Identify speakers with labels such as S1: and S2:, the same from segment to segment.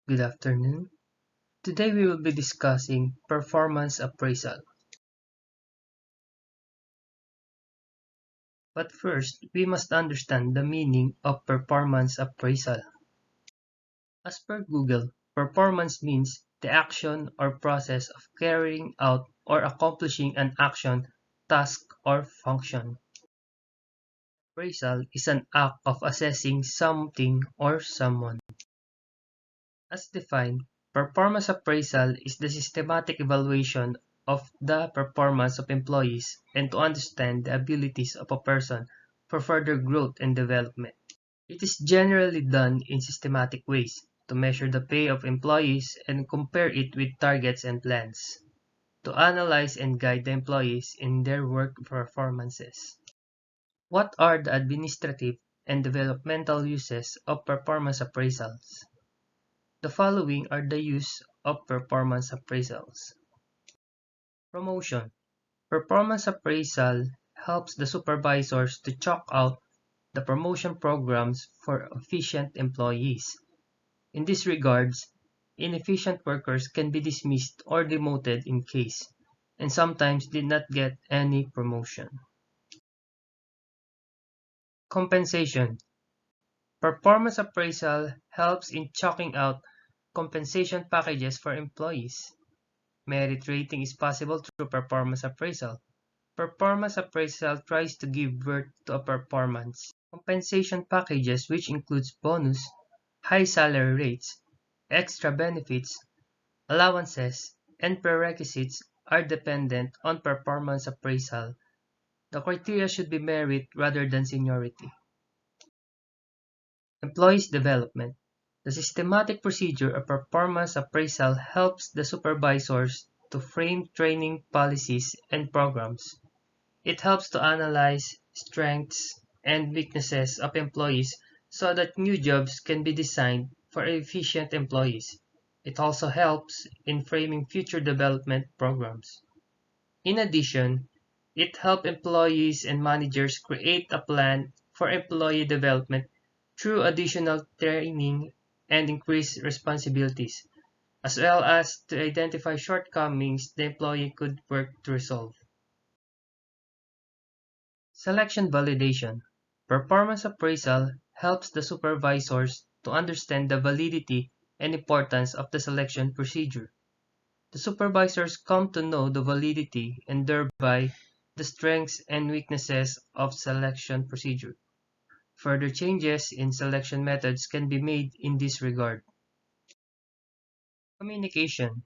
S1: Good afternoon. Today we will be discussing performance appraisal. But first, we must understand the meaning of performance appraisal. As per Google, performance means the action or process of carrying out or accomplishing an action, task, or function. Appraisal is an act of assessing something or someone. As defined, performance appraisal is the systematic evaluation of the performance of employees and to understand the abilities of a person for further growth and development. It is generally done in systematic ways to measure the pay of employees and compare it with targets and plans, to analyze and guide the employees in their work performances. What are the administrative and developmental uses of performance appraisals? The following are the use of performance appraisals. Promotion. Performance appraisal helps the supervisors to chalk out the promotion programs for efficient employees. In this regards, inefficient workers can be dismissed or demoted in case, and sometimes did not get any promotion. Compensation. Performance appraisal helps in chalking out compensation packages for employees. Merit rating is possible through performance appraisal. Performance appraisal tries to give birth to a performance. Compensation packages, which includes bonus, high salary rates, extra benefits, allowances, and prerequisites, are dependent on performance appraisal. The criteria should be merit rather than seniority. Employees development. The systematic procedure of performance appraisal helps the supervisors to frame training policies and programs. It helps to analyze strengths and weaknesses of employees so that new jobs can be designed for efficient employees. It also helps in framing future development programs. In addition, it helps employees and managers create a plan for employee development through additional training and increased responsibilities, as well as to identify shortcomings the employee could work to resolve. Selection validation. Performance appraisal helps the supervisors to understand the validity and importance of the selection procedure. The supervisors come to know the validity and thereby the strengths and weaknesses of selection procedure. Further changes in selection methods can be made in this regard. Communication.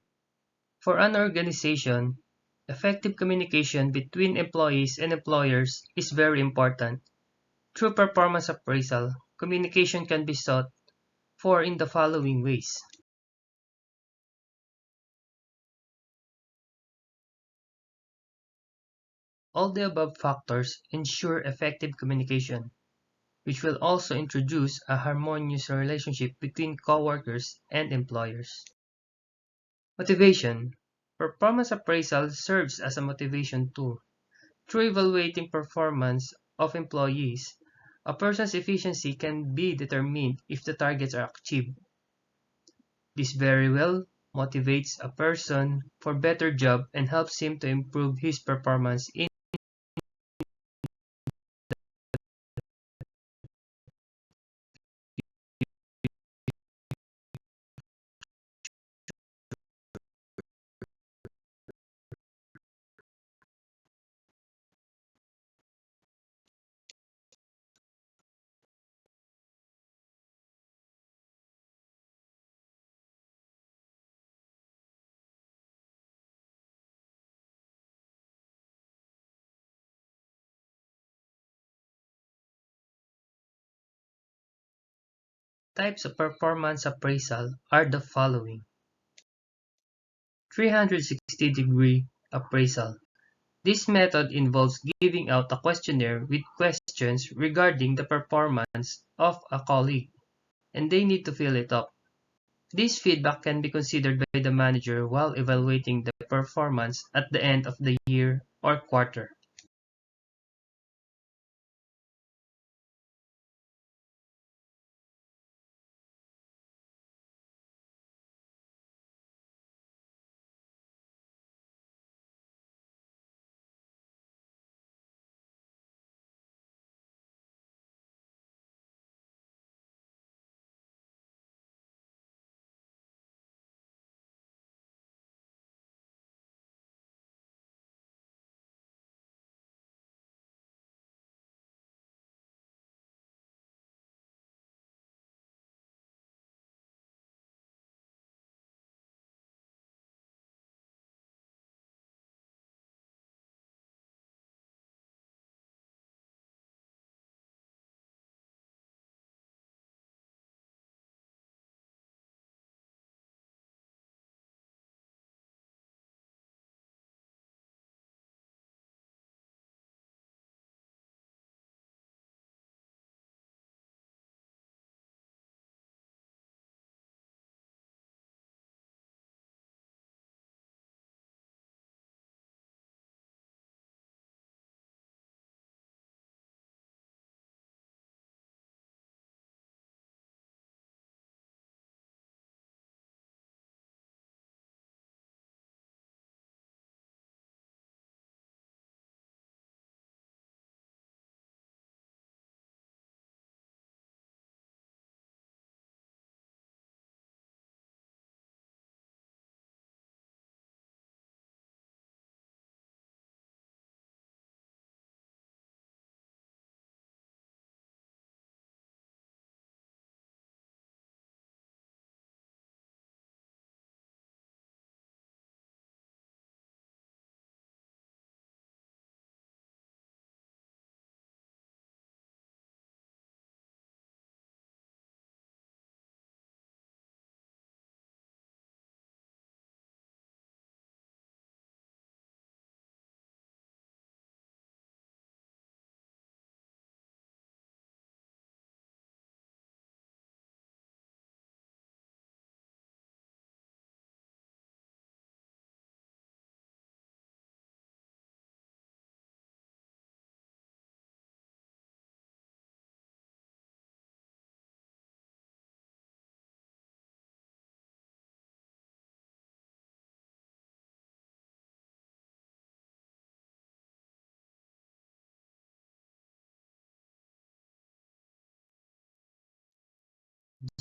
S1: For an organization, effective communication between employees and employers is very important. Through performance appraisal, communication can be sought for in the following ways. All the above factors ensure effective communication, which will also introduce a harmonious relationship between coworkers and employers. Motivation. Performance appraisal serves as a motivation tool. Through evaluating performance of employees, a person's efficiency can be determined if the targets are achieved. This very well motivates a person for better job and helps him to improve his performance in types of performance appraisal are the following. 360-degree appraisal. This method involves giving out a questionnaire with questions regarding the performance of a colleague, and they need to fill it up. This feedback can be considered by the manager while evaluating the performance at the end of the year or quarter.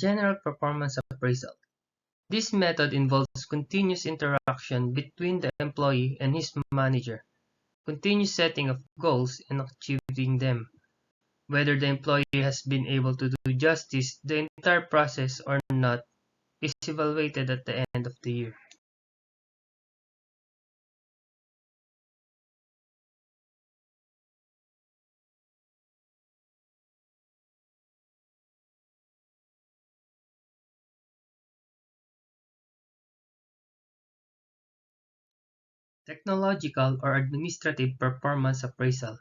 S1: General performance appraisal. This method involves continuous interaction between the employee and his manager, continuous setting of goals and achieving them. Whether the employee has been able to do justice the entire process or not is evaluated at the end of the year. Technological or administrative performance appraisal.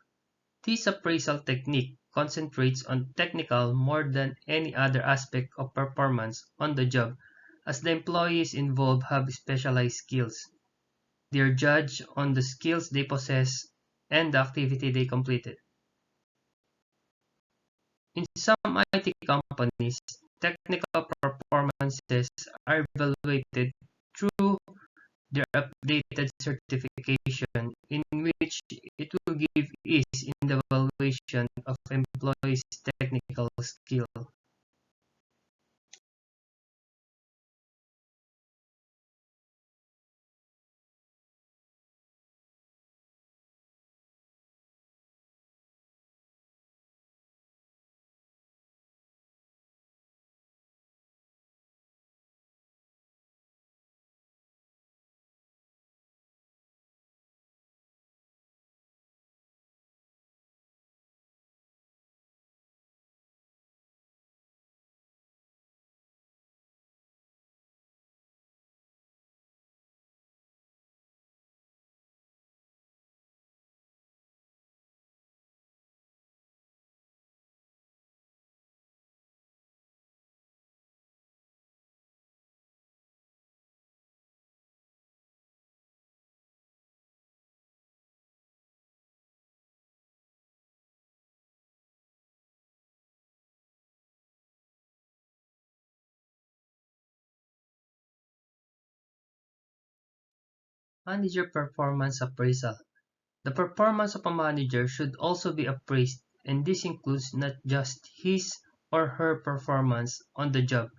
S1: This appraisal technique concentrates on technical more than any other aspect of performance on the job, as the employees involved have specialized skills. They are judged on the skills they possess and the activity they completed. In some IT companies, technical performances are evaluated through their updated certification, in which it will give ease in the evaluation of employees' technical skill. Manager performance appraisal. The performance of a manager should also be appraised, and this includes not just his or her performance on the job,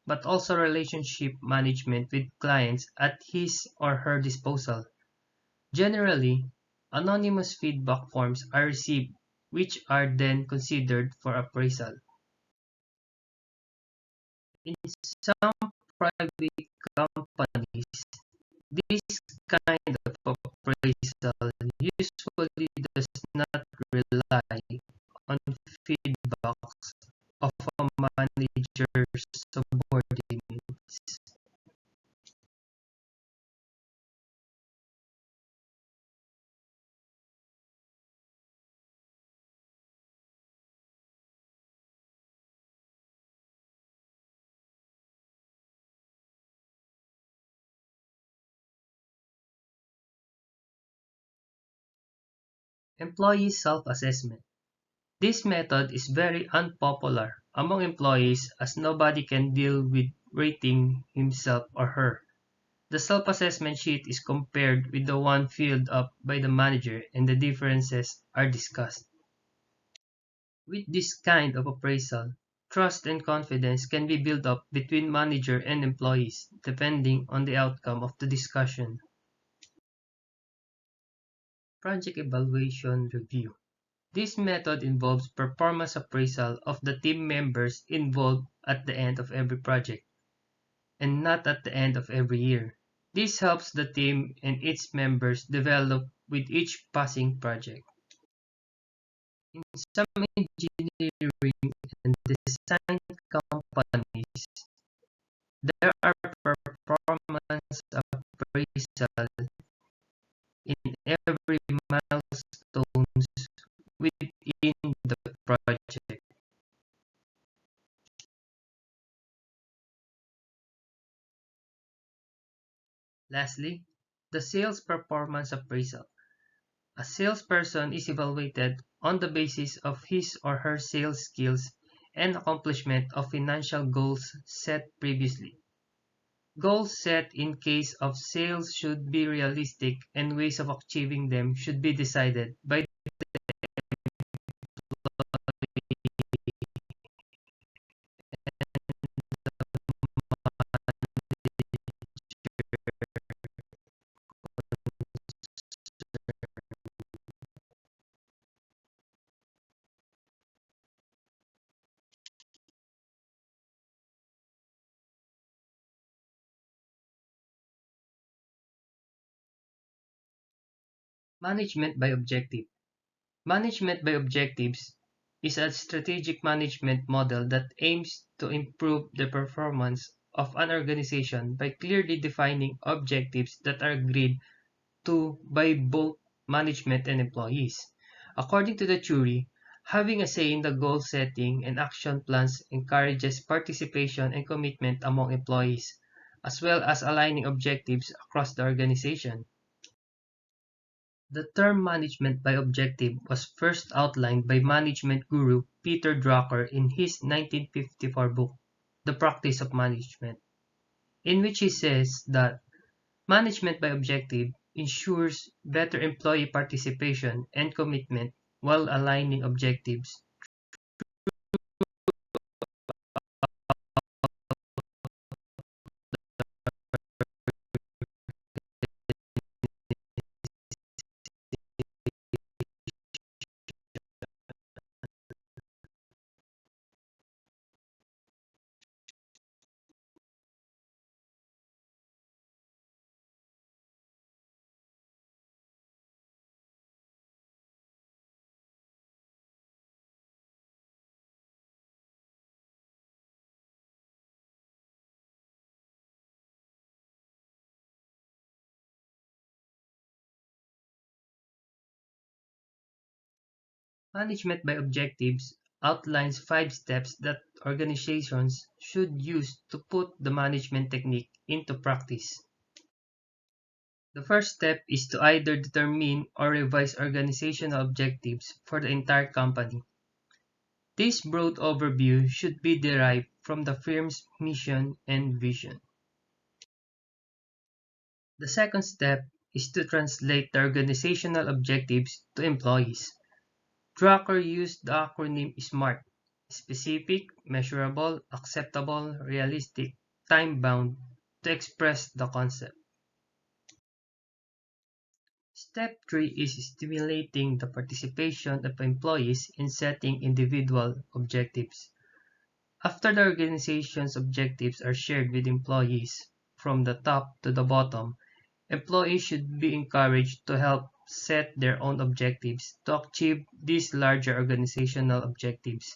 S1: but also relationship management with clients at his or her disposal. Generally, anonymous feedback forms are received, which are then considered for appraisal. In some private companies, this kind of appraisal usually does not rely on feedbacks of a manager's subordinates. Employee self-assessment. This method is very unpopular among employees as nobody can deal with rating himself or her. The self-assessment sheet is compared with the one filled up by the manager and the differences are discussed. With this kind of appraisal, trust and confidence can be built up between manager and employees, depending on the outcome of the discussion. Project evaluation review. This method involves performance appraisal of the team members involved at the end of every project, and not at the end of every year. This helps the team and its members develop with each passing project. In some engineering and design companies, there are performance appraisal in every milestones within the project. Lastly, the sales performance appraisal. A salesperson is evaluated on the basis of his or her sales skills and accomplishment of financial goals set previously. Goals set in case of sales should be realistic and ways of achieving them should be decided by Management by objective. Management by objectives is a strategic management model that aims to improve the performance of an organization by clearly defining objectives that are agreed to by both management and employees. According to the theory, having a say in the goal setting and action plans encourages participation and commitment among employees, as well as aligning objectives across the organization. The term management by objective was first outlined by management guru Peter Drucker in his 1954 book, The Practice of Management, in which he says that management by objective ensures better employee participation and commitment while aligning objectives. Management by objectives outlines 5 steps that organizations should use to put the management technique into practice. The first step is to either determine or revise organizational objectives for the entire company. This broad overview should be derived from the firm's mission and vision. The second step is to translate the organizational objectives to employees. Drucker used the acronym SMART: specific, measurable, acceptable, realistic, time-bound, to express the concept. Step 3 is stimulating the participation of employees in setting individual objectives. After the organization's objectives are shared with employees, from the top to the bottom, employees should be encouraged to help set their own objectives to achieve these larger organizational objectives.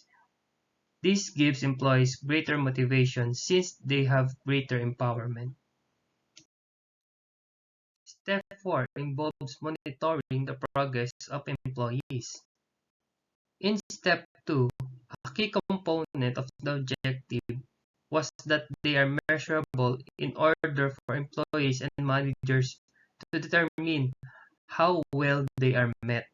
S1: This gives employees greater motivation since they have greater empowerment. Step 4 involves monitoring the progress of employees. In step 2, a key component of the objective was that they are measurable in order for employees and managers to determine how well they are met.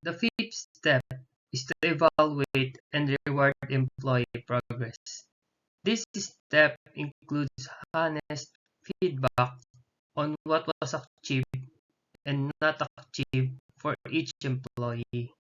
S1: The fifth step is to evaluate and reward employee progress. This step includes honest feedback on what was achieved and not achieved for each employee.